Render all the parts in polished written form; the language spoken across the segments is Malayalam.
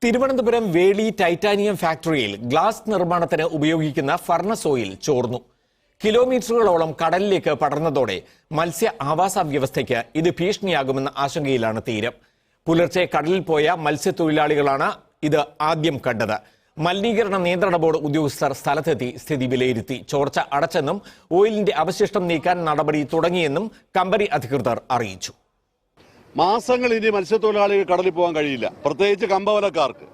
തിരുവനന്തപുരം വേളി ടൈറ്റാനിയം ഫാക്ടറിയിൽ ഗ്ലാസ് നിർമ്മാണത്തിന് ഉപയോഗിക്കുന്ന ഫർണസ് ഓയിൽ ചോർന്നു. കിലോമീറ്ററുകളോളം കടലിലേക്ക് പടർന്നതോടെ മത്സ്യ ആവാസ വ്യവസ്ഥയ്ക്ക് ഇത് ഭീഷണിയാകുമെന്ന ആശങ്കയിലാണ് തീരം. പുലർച്ചെ കടലിൽ പോയ മത്സ്യത്തൊഴിലാളികളാണ് ഇത് ആദ്യം കണ്ടത്. മലിനീകരണ നിയന്ത്രണ ബോർഡ് ഉദ്യോഗസ്ഥർ സ്ഥലത്തെത്തി സ്ഥിതി വിലയിരുത്തി. ചോർച്ച അടച്ചെന്നും ഓയിലിന്റെ അവശിഷ്ടം നീക്കാൻ നടപടി തുടങ്ങിയെന്നും കമ്പനി അധികൃതർ അറിയിച്ചു. മാസങ്ങൾ ഇനി മത്സ്യത്തൊഴിലാളികൾ കടലിൽ പോകാൻ കഴിയില്ല, പ്രത്യേകിച്ച് കമ്പവലക്കാർക്ക്.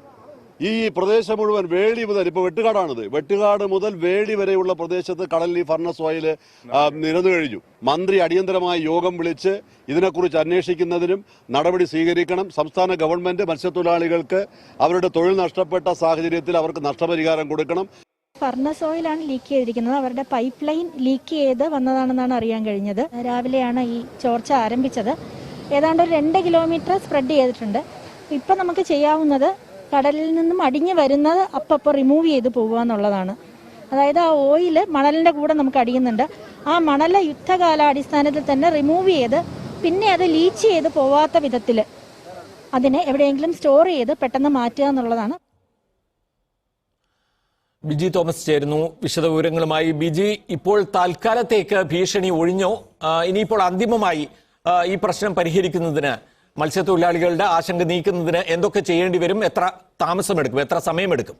ഈ പ്രദേശം മുഴുവൻ വേളി മുതൽ, ഇപ്പോൾ വെട്ടുകാടാണിത്, വെട്ടുകാട് മുതൽ വേളി വരെയുള്ള പ്രദേശത്ത് കടലിൽ ഈ ഫർണസ് ഓയിൽ നിരന്നു കഴിഞ്ഞു. മന്ത്രി അടിയന്തരമായി യോഗം വിളിച്ച് ഇതിനെക്കുറിച്ച് അന്വേഷിക്കുന്നതിനും നടപടി സ്വീകരിക്കണം. സംസ്ഥാന ഗവൺമെന്റ് മത്സ്യത്തൊഴിലാളികൾക്ക് അവരുടെ തൊഴിൽ നഷ്ടപ്പെട്ട സാഹചര്യത്തിൽ അവർക്ക് നഷ്ടപരിഹാരം കൊടുക്കണം. ഫർണസ് ഓയിലാണ് ലീക്ക് ചെയ്തിരിക്കുന്നത്. അവരുടെ പൈപ്പ് ലൈൻ ലീക്ക് ചെയ്ത് വന്നതാണെന്നാണ് അറിയാൻ കഴിഞ്ഞത്. രാവിലെയാണ് ഈ ചോർച്ച ആരംഭിച്ചത്. ഏതാണ്ട് ഒരു 2 കിലോമീറ്റർ സ്പ്രെഡ് ചെയ്തിട്ടുണ്ട്. ഇപ്പം നമുക്ക് ചെയ്യാവുന്നത് കടലിൽ നിന്നും അടിഞ്ഞു വരുന്നത് അപ്പം റിമൂവ് ചെയ്ത് പോകുക എന്നുള്ളതാണ്. അതായത് ആ ഓയിൽ മണലിൻ്റെ കൂടെ നമുക്ക് അടിയുന്നുണ്ട്. ആ മണല് യുദ്ധകാലാടിസ്ഥാനത്തിൽ തന്നെ റിമൂവ് ചെയ്ത് പിന്നെ അത് ലീച്ച് ചെയ്ത് പോവാത്ത വിധത്തിൽ അതിനെ എവിടെയെങ്കിലും സ്റ്റോർ ചെയ്ത് പെട്ടെന്ന് മാറ്റുക എന്നുള്ളതാണ്. ബിജി തോമസ് ചേരുന്നു വിശദവിവരങ്ങളുമായി. ബിജി, ഇപ്പോൾ തൽക്കാലത്തേക്ക് ഭീഷണി ഒഴിഞ്ഞോ? ഇനിയിപ്പോൾ അന്തിമമായി ഈ പ്രശ്നം പരിഹരിക്കുന്നതിന്, മത്സ്യത്തൊഴിലാളികളുടെ ആശങ്ക നീക്കുന്നതിന് എന്തൊക്കെ ചെയ്യേണ്ടി വരും? എത്ര താമസമെടുക്കും? എത്ര സമയമെടുക്കും?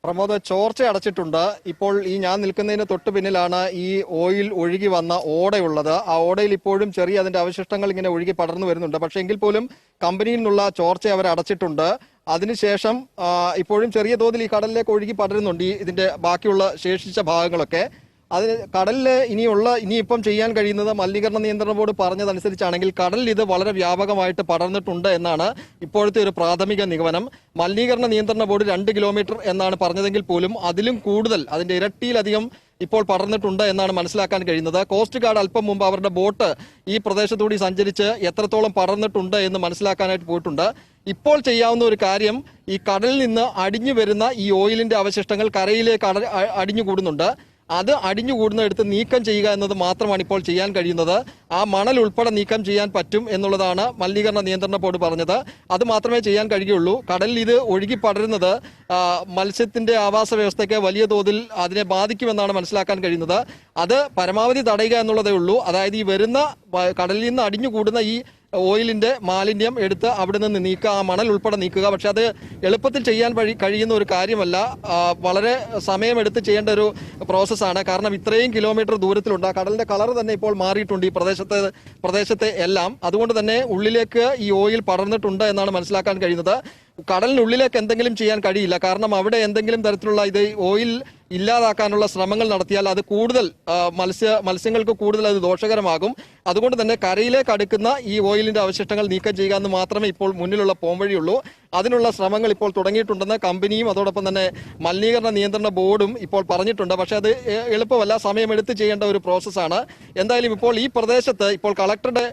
പ്രമോദ്, ചോർച്ച അടച്ചിട്ടുണ്ട്. ഇപ്പോൾ ഈ ഞാൻ നിൽക്കുന്നതിന് തൊട്ട് പിന്നിലാണ് ഈ ഓയിൽ ഒഴുകി വന്ന ഓടയുള്ളത്. ആ ഓടയിൽ ഇപ്പോഴും ചെറിയ അതിന്റെ അവശിഷ്ടങ്ങൾ ഇങ്ങനെ ഒഴുകി പടർന്നു വരുന്നുണ്ട്. പക്ഷെ എങ്കിൽ പോലും കമ്പനിയിൽ നിന്നുള്ള ചോർച്ച അവർ അടച്ചിട്ടുണ്ട്. അതിനുശേഷം ഇപ്പോഴും ചെറിയ തോതിൽ ഈ കടലിലേക്ക് ഒഴുകി പടരുന്നുണ്ട് ഇതിന്റെ ബാക്കിയുള്ള ശേഷിച്ച ഭാഗങ്ങളൊക്കെ. അതിന് കടലിൽ ഇനിയിപ്പം ചെയ്യാൻ കഴിയുന്നത് മലിനീകരണ നിയന്ത്രണ ബോർഡ് പറഞ്ഞതനുസരിച്ചാണെങ്കിൽ കടലിൽ ഇത് വളരെ വ്യാപകമായിട്ട് പടർന്നിട്ടുണ്ട് എന്നാണ് ഇപ്പോഴത്തെ ഒരു പ്രാഥമിക നിഗമനം. മലിനീകരണ നിയന്ത്രണ ബോർഡ് 2 കിലോമീറ്റർ എന്നാണ് പറഞ്ഞതെങ്കിൽ പോലും അതിലും കൂടുതൽ, അതിന്റെ ഇരട്ടിയിലധികം ഇപ്പോൾ പടർന്നിട്ടുണ്ട് എന്നാണ് മനസ്സിലാക്കാൻ കഴിയുന്നത്. കോസ്റ്റ് ഗാർഡ് അല്പം മുമ്പ് അവരുടെ ബോട്ട് ഈ പ്രദേശത്തുകൂടി സഞ്ചരിച്ച് എത്രത്തോളം പടർന്നിട്ടുണ്ട് എന്ന് മനസ്സിലാക്കാനായിട്ട് പോയിട്ടുണ്ട്. ഇപ്പോൾ ചെയ്യാവുന്ന ഒരു കാര്യം, ഈ കടലിൽ നിന്ന് അടിഞ്ഞു വരുന്ന ഈ ഓയിലിന്റെ അവശിഷ്ടങ്ങൾ കരയിലേക്ക് അടിഞ്ഞുകൂടുന്നുണ്ട്. അത് അടിഞ്ഞുകൂടുന്നിടത്ത് നീക്കം ചെയ്യുക എന്നത് മാത്രമാണ് ഇപ്പോൾ ചെയ്യാൻ കഴിയുന്നത്. ആ മണൽ ഉൾപ്പെടെ നീക്കം ചെയ്യാൻ പറ്റും എന്നുള്ളതാണ് മലിനീകരണ നിയന്ത്രണ ബോർഡ് പറഞ്ഞത്. അത് മാത്രമേ ചെയ്യാൻ കഴിയുള്ളൂ. കടലിൽ ഇത് ഒഴുകി പടരുന്നത് മത്സ്യത്തിന്റെ ആവാസ വ്യവസ്ഥയ്ക്ക് വലിയ തോതിൽ അതിനെ ബാധിക്കുമെന്നാണ് മനസ്സിലാക്കാൻ കഴിയുന്നത്. അത് പരമാവധി തടയുക എന്നുള്ളതേ ഉള്ളൂ. അതായത് ഈ വരുന്ന കടലിൽ നിന്ന് അടിഞ്ഞുകൂടുന്ന ഈ ഓയിലിന്റെ മാലിന്യം എടുത്ത് അവിടെ നിന്ന് നീക്കുക, ആ മണൽ ഉൾപ്പെടെ നീക്കുക. പക്ഷെ അത് എളുപ്പത്തിൽ ചെയ്യാൻ കഴിയുന്ന ഒരു കാര്യമല്ല. വളരെ സമയമെടുത്ത് ചെയ്യേണ്ട ഒരു പ്രോസസ്സാണ്. കാരണം ഇത്രയും കിലോമീറ്റർ ദൂരത്തിലുണ്ട്. കടലിന്റെ കളർ തന്നെ ഇപ്പോൾ മാറിയിട്ടുണ്ട് ഈ പ്രദേശത്തെ എല്ലാം. അതുകൊണ്ട് തന്നെ ഉള്ളിലേക്ക് ഈ ഓയിൽ പടർന്നിട്ടുണ്ട് എന്നാണ് മനസ്സിലാക്കാൻ കഴിയുന്നത്. കടലിനുള്ളിലേക്ക് എന്തെങ്കിലും ചെയ്യാൻ കഴിയില്ല. കാരണം അവിടെ എന്തെങ്കിലും തരത്തിലുള്ള ഇത് ഓയിൽ ഇല്ലാതാക്കാനുള്ള ശ്രമങ്ങൾ നടത്തിയാൽ അത് കൂടുതൽ മത്സ്യങ്ങൾക്ക് കൂടുതൽ അത് ദോഷകരമാകും. അതുകൊണ്ട് തന്നെ കരയിലേക്ക് അടുക്കുന്ന ഈ ഓയിലിന്റെ അവശിഷ്ടങ്ങൾ നീക്കം ചെയ്യുക എന്ന് മാത്രമേ ഇപ്പോൾ മുന്നിലുള്ള പോംവഴിയുള്ളൂ. അതിനുള്ള ശ്രമങ്ങൾ ഇപ്പോൾ തുടങ്ങിയിട്ടുണ്ടെന്ന് കമ്പനിയും അതോടൊപ്പം തന്നെ മലിനീകരണ നിയന്ത്രണ ബോർഡും ഇപ്പോൾ പറഞ്ഞിട്ടുണ്ട്. പക്ഷെ അത് എളുപ്പമല്ല, സമയമെടുത്ത് ചെയ്യേണ്ട ഒരു പ്രോസസ്സാണ്. എന്തായാലും ഇപ്പോൾ ഈ പ്രദേശത്ത് ഇപ്പോൾ കളക്ടറുടെ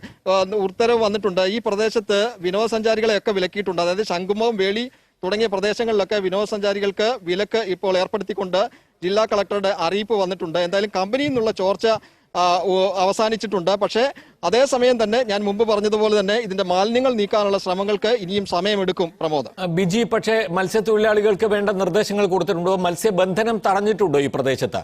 ഉത്തരവ് വന്നിട്ടുണ്ട്. ഈ പ്രദേശത്ത് വിനോദസഞ്ചാരികളെയൊക്കെ വിലക്കിയിട്ടുണ്ട്. അതായത് ശംഖുമുഖം, വേളി തുടങ്ങിയ പ്രദേശങ്ങളിലൊക്കെ വിനോദസഞ്ചാരികൾക്ക് വിലക്ക് ഇപ്പോൾ ഏർപ്പെടുത്തിക്കൊണ്ട് ജില്ലാ കളക്ടറുടെ അറിയിപ്പ് വന്നിട്ടുണ്ട്. എന്തായാലും കമ്പനിയിൽ നിന്നുള്ള ചോർച്ച അവസാനിച്ചിട്ടുണ്ട്. പക്ഷേ അതേസമയം തന്നെ ഞാൻ മുമ്പ് പറഞ്ഞതുപോലെ തന്നെ ഇതിന്റെ മാലിന്യങ്ങൾ നീക്കാനുള്ള ശ്രമങ്ങൾക്ക് ഇനിയും സമയമെടുക്കും. പ്രമോദ്, ബിജി, പക്ഷേ മത്സ്യത്തൊഴിലാളികൾക്ക് വേണ്ട നിർദ്ദേശങ്ങൾ കൊടുത്തിട്ടുണ്ടോ? മത്സ്യബന്ധനം തടഞ്ഞിട്ടുണ്ടോ ഈ പ്രദേശത്ത്?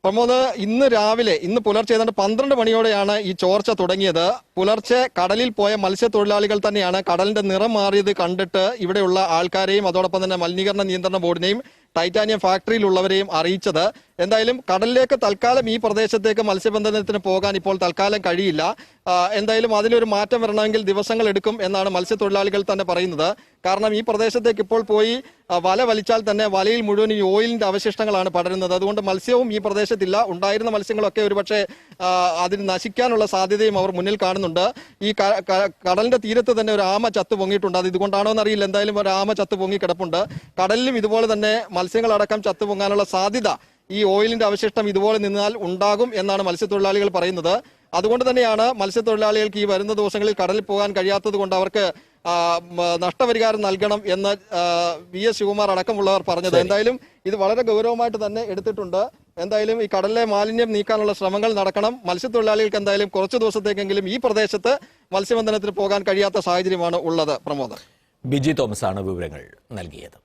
പ്രമോദ്, ഇന്ന് പുലർച്ചെ ഏതാണ്ട് 12 മണിയോടെയാണ് ഈ ചോർച്ച തുടങ്ങിയത്. പുലർച്ചെ കടലിൽ പോയ മത്സ്യത്തൊഴിലാളികൾ തന്നെയാണ് കടലിന്റെ നിറം മാറിയത് കണ്ടിട്ട് ഇവിടെയുള്ള ആൾക്കാരെയും അതോടൊപ്പം തന്നെ മലിനീകരണ നിയന്ത്രണ ബോർഡിനെയും ടൈറ്റാനിയം ഫാക്ടറിയിലുള്ളവരെയും അറിയിച്ചത്. എന്തായാലും കടലിലേക്ക് തൽക്കാലം ഈ പ്രദേശത്തേക്ക് മത്സ്യബന്ധനത്തിന് പോകാൻ ഇപ്പോൾ തൽക്കാലം കഴിയില്ല. എന്തായാലും അതിലൊരു മാറ്റം വരണമെങ്കിൽ ദിവസങ്ങൾ എടുക്കും എന്നാണ് മത്സ്യത്തൊഴിലാളികൾ തന്നെ പറയുന്നത്. കാരണം ഈ പ്രദേശത്തേക്ക് ഇപ്പോൾ പോയി വല വലിച്ചാൽ തന്നെ വലയിൽ മുഴുവൻ ഈ ഓയിലിന്റെ അവശിഷ്ടങ്ങളാണ് പടരുന്നത്. അതുകൊണ്ട് മത്സ്യവും ഈ പ്രദേശത്തില്ല. ഉണ്ടായിരുന്ന മത്സ്യങ്ങളൊക്കെ ഒരുപക്ഷെ അതിന് നശിക്കാനുള്ള സാധ്യതയും അവർ മുന്നിൽ കാണുന്നുണ്ട്. ഈ കടലിന്റെ തീരത്ത് തന്നെ ഒരു ആമ ചത്തു പൊങ്ങിയിട്ടുണ്ട്. അത് ഇതുകൊണ്ടാണോ എന്നറിയില്ല. എന്തായാലും ഒരു ആമ ചത്തു പൊങ്ങി കിടപ്പുണ്ട്. കടലിലും ഇതുപോലെ തന്നെ മത്സ്യങ്ങളടക്കം ചത്തു പൊങ്ങാനുള്ള സാധ്യത ഈ ഓയിലിന്റെ അവശിഷ്ടം ഇതുപോലെ നിന്നാൽ ഉണ്ടാകും എന്നാണ് മത്സ്യത്തൊഴിലാളികൾ പറയുന്നത്. അതുകൊണ്ട് തന്നെയാണ് മത്സ്യത്തൊഴിലാളികൾക്ക് ഈ വരുന്ന ദിവസങ്ങളിൽ കടലിൽ പോകാൻ കഴിയാത്തത് കൊണ്ട് അവർക്ക് നഷ്ടപരിഹാരം നൽകണം എന്ന് VS ശിവകുമാർ അടക്കമുള്ളവർ പറഞ്ഞത്. എന്തായാലും ഇത് വളരെ ഗൗരവമായിട്ട് തന്നെ എടുത്തിട്ടുണ്ട്. എന്തായാലും ഈ കടലിലെ മാലിന്യം നീക്കാനുള്ള ശ്രമങ്ങൾ നടക്കണം. മത്സ്യത്തൊഴിലാളികൾക്ക് എന്തായാലും കുറച്ചു ദിവസത്തേക്കെങ്കിലും ഈ പ്രദേശത്ത് മത്സ്യബന്ധനത്തിന് പോകാൻ കഴിയാത്ത സാഹചര്യമാണ് ഉള്ളത്. പ്രമോദ്, ബിജി തോമസ് ആണ് വിവരങ്ങൾ നൽകിയത്.